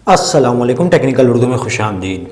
अस्सलाम वालेकुम, टेक्निकल उर्दू में खुशामदीद।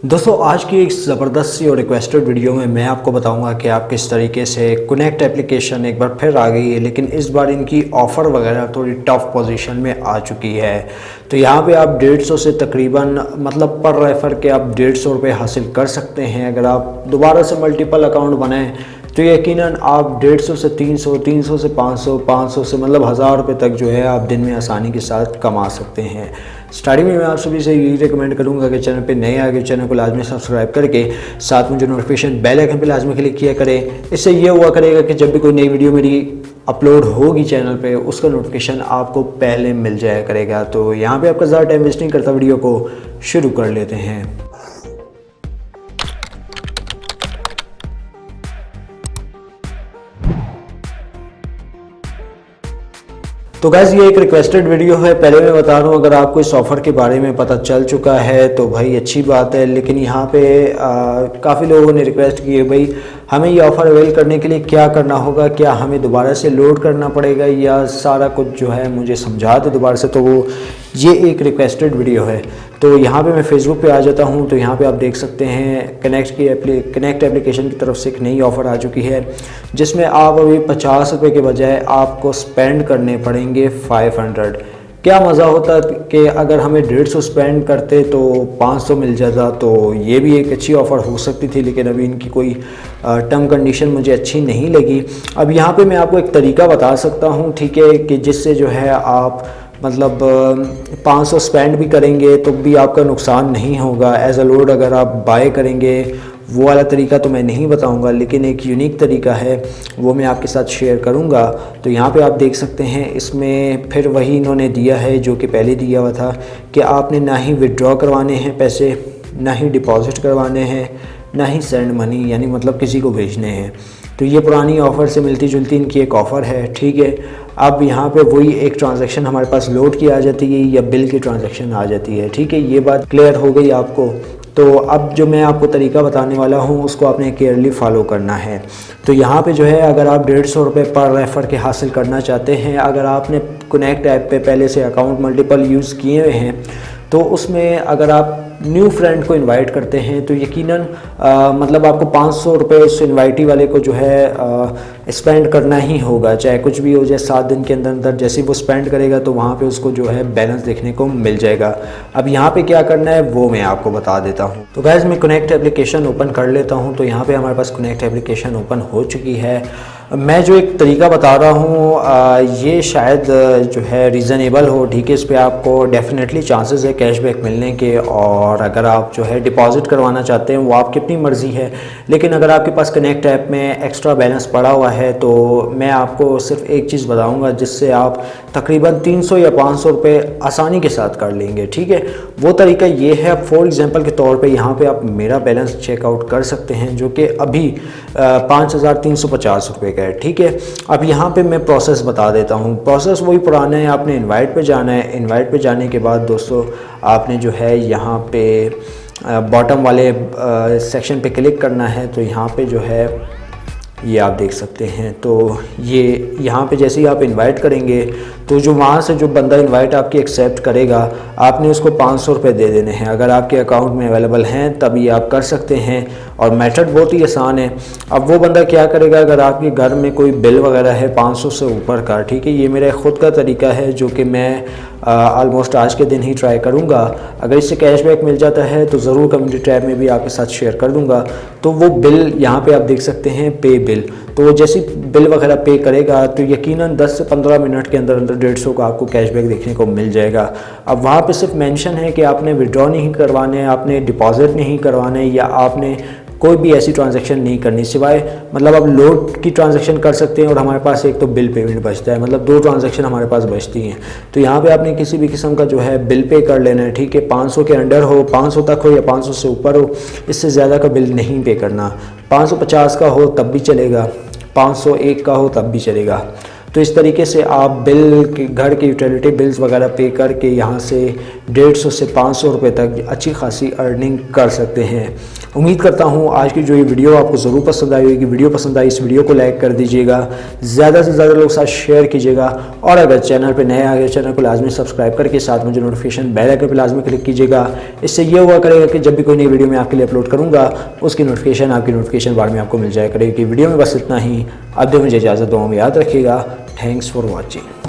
दोस्तों, आज की एक ज़बरदस्त सी और रिक्वेस्टेड वीडियो में मैं आपको बताऊंगा कि आप किस तरीके से कनेक्ट एप्लीकेशन एक बार फिर आ गई है, लेकिन इस बार इनकी ऑफ़र वगैरह थोड़ी टफ़ पोजीशन में आ चुकी है। तो यहाँ पे आप 150 से तकरीबन मतलब पर रेफ़र के आप 150 रुपये हासिल कर सकते हैं। अगर आप दोबारा से मल्टीपल अकाउंट बनाएं तो यकीनन आप 150 से 300, 300 से 500, 500 से मतलब 1000 रुपये तक जो है आप दिन में आसानी के साथ कमा सकते हैं। स्टार्टिंग में मैं आप सभी से यही रिकमेंड करूंगा कि चैनल पे नए आगे चैनल को लाजमी सब्सक्राइब करके साथ में जो नोटिफिकेशन बेल आइकन पे लाजमी क्लिक किया करें। इससे ये हुआ करेगा कि जब भी कोई नई वीडियो मेरी अपलोड होगी चैनल पे उसका नोटिफिकेशन आपको पहले मिल जाया करेगा। तो यहाँ पे आपका ज़्यादा टाइम वेस्ट नहीं करता, वीडियो को शुरू कर लेते हैं। तो गाइस, ये एक रिक्वेस्टेड वीडियो है। पहले मैं बता रहा हूँ, अगर आपको इस ऑफ़र के बारे में पता चल चुका है तो भाई अच्छी बात है, लेकिन यहाँ पे काफ़ी लोगों ने रिक्वेस्ट की है भाई हमें ये ऑफ़र अवेल करने के लिए क्या करना होगा, क्या हमें दोबारा से लोड करना पड़ेगा या सारा कुछ जो है मुझे समझा दे दोबारा से। तो वो ये एक रिक्वेस्टेड वीडियो है। तो यहाँ पे मैं फेसबुक पे आ जाता हूँ, तो यहाँ पे आप देख सकते हैं कनेक्ट एप्लीकेशन की तरफ से एक नई ऑफ़र आ चुकी है जिसमें आप अभी 50 रुपये के बजाय आपको स्पेंड करने पड़ेंगे 500। क्या मज़ा होता कि अगर हमें 150 स्पेंड करते तो 500 मिल जाता, तो ये भी एक अच्छी ऑफ़र हो सकती थी, लेकिन अभी इनकी कोई टर्म कंडीशन मुझे अच्छी नहीं लगी। अब यहाँ पे मैं आपको एक तरीका बता सकता हूँ, ठीक है, कि जिससे जो है आप मतलब 500 स्पेंड भी करेंगे तो भी आपका नुकसान नहीं होगा। एज अ लोड अगर आप बाय करेंगे, वो वाला तरीका तो मैं नहीं बताऊंगा, लेकिन एक यूनिक तरीका है वो मैं आपके साथ शेयर करूंगा। तो यहाँ पे आप देख सकते हैं, इसमें फिर वही इन्होंने दिया है जो कि पहले दिया हुआ था कि आपने ना ही विड्रॉ करवाने हैं पैसे, ना ही डिपॉज़िट करवाने हैं, ना ही सेंड मनी यानी मतलब किसी को भेजने हैं। तो ये पुरानी ऑफ़र से मिलती जुलती इनकी एक ऑफ़र है, ठीक है। अब यहाँ पे वही एक ट्रांजैक्शन हमारे पास लोड की आ जाती है या बिल की ट्रांजैक्शन आ जाती है, ठीक है। ये बात क्लियर हो गई आपको। तो अब जो मैं आपको तरीका बताने वाला हूँ उसको आपने केयरली फॉलो करना है। तो यहाँ पे जो है अगर आप 150 रुपये पर रेफ़र के हासिल करना चाहते हैं, अगर आपने कनेक्ट ऐप पे पहले से अकाउंट मल्टीपल यूज़ किए हुए हैं, तो उसमें अगर आप न्यू फ्रेंड को इनवाइट करते हैं तो यकीनन मतलब आपको 500 रुपये उस इनवाइटी वाले को जो है स्पेंड करना ही होगा, चाहे कुछ भी हो जाए। 7 दिन के अंदर अंदर जैसे ही वो स्पेंड करेगा तो वहाँ पे उसको जो है बैलेंस देखने को मिल जाएगा। अब यहाँ पे क्या करना है वो मैं आपको बता देता हूँ। तो गाइस, मैं कनेक्ट एप्लीकेशन ओपन कर लेता हूँ। तो यहाँ पर हमारे पास कनेक्ट एप्लीकेशन ओपन हो चुकी है। मैं जो एक तरीका बता रहा हूँ ये शायद जो है रीज़नेबल हो, ठीक है। इस पर आपको डेफिनेटली चांसेस है कैशबैक मिलने के, और अगर आप जो है डिपॉज़िट करवाना चाहते हैं वो आपकी अपनी मर्ज़ी है। लेकिन अगर आपके पास कनेक्ट ऐप में एक्स्ट्रा बैलेंस पड़ा हुआ है तो मैं आपको सिर्फ एक चीज़ बताऊँगा जिससे आप तकरीबन 300 या 500 रुपये आसानी के साथ कर लेंगे, ठीक है। वो तरीका ये है, फॉर एग्ज़ाम्पल के तौर पे यहाँ पे आप मेरा बैलेंस चेकआउट कर सकते हैं जो कि अभी 5350 रुपये का है, ठीक है। अब यहाँ पे मैं प्रोसेस बता देता हूँ। प्रोसेस वही पुराना है, आपने इनवाइट पे जाना है। इनवाइट पे जाने के बाद दोस्तों आपने जो है यहाँ पे बॉटम वाले सेक्शन पे क्लिक करना है। तो यहाँ पे जो है ये आप देख सकते हैं। तो ये यहाँ पे जैसे ही आप इनवाइट करेंगे तो जो वहाँ से जो बंदा इनवाइट आपकी एक्सेप्ट करेगा आपने उसको 500 रुपये दे देने हैं। अगर आपके अकाउंट में अवेलेबल हैं तभी आप कर सकते हैं, और मेथड बहुत ही आसान है। अब वो बंदा क्या करेगा, अगर आपके घर में कोई बिल वगैरह है 500 से ऊपर का, ठीक है, ये मेरा ख़ुद का तरीका है जो कि मैं ऑलमोस्ट आज के दिन ही ट्राई करूँगा। अगर इससे कैशबैक मिल जाता है तो ज़रूर कम्युनिटी टैब में भी आपके साथ शेयर कर दूँगा। तो वो बिल यहाँ पे आप देख सकते हैं, पे बिल। तो जैसे बिल वगैरह पे करेगा तो यकीनन 10 से 15 मिनट के अंदर अंदर 150 का आपको कैशबैक देखने को मिल जाएगा। अब वहाँ पे सिर्फ मेंशन है कि आपने विड्रॉ नहीं करवाने, आपने डिपॉज़िट नहीं करवाने, या आपने कोई भी ऐसी ट्रांजैक्शन नहीं करनी, सिवाय मतलब आप लोड की ट्रांजैक्शन कर सकते हैं। और हमारे पास एक तो बिल पेमेंट बचता है, मतलब 2 ट्रांजैक्शन हमारे पास बचती हैं। तो यहाँ पे आपने किसी भी किस्म का जो है बिल पे कर लेना है, ठीक है। 500 के अंडर हो, 500 तक हो या 500 से ऊपर हो, इससे ज़्यादा का बिल नहीं पे करना। 550 का हो तब भी चलेगा, 501 का हो तब भी चलेगा। तो इस तरीके से आप बिल के घर के यूटिलिटी बिल्स वगैरह पे करके यहाँ से 150 से 500 रुपये तक अच्छी खासी अर्निंग कर सकते हैं। उम्मीद करता हूँ आज की जो ये वीडियो आपको ज़रूर पसंद आई होगी। वीडियो पसंद आई इस वीडियो को लाइक कर दीजिएगा, ज़्यादा से ज़्यादा लोग साथ शेयर कीजिएगा, और अगर चैनल पे नए आ गए चैनल को लाजमी सब्सक्राइब करके साथ में जो नोटिफिकेशन बेल आइकन पर लाजमी क्लिक कीजिएगा। इससे ये हुआ करेगा कि जब भी कोई नई वीडियो मैं आपके लिए अपलोड करूँगा उसकी नोटिफिकेशन आपकी नोटिफिकेशन बार में आपको मिल जाया करेगी। वीडियो में बस इतना ही। अब दे मुझे इजाज़त दो, याद रखिएगा। Thanks for watching.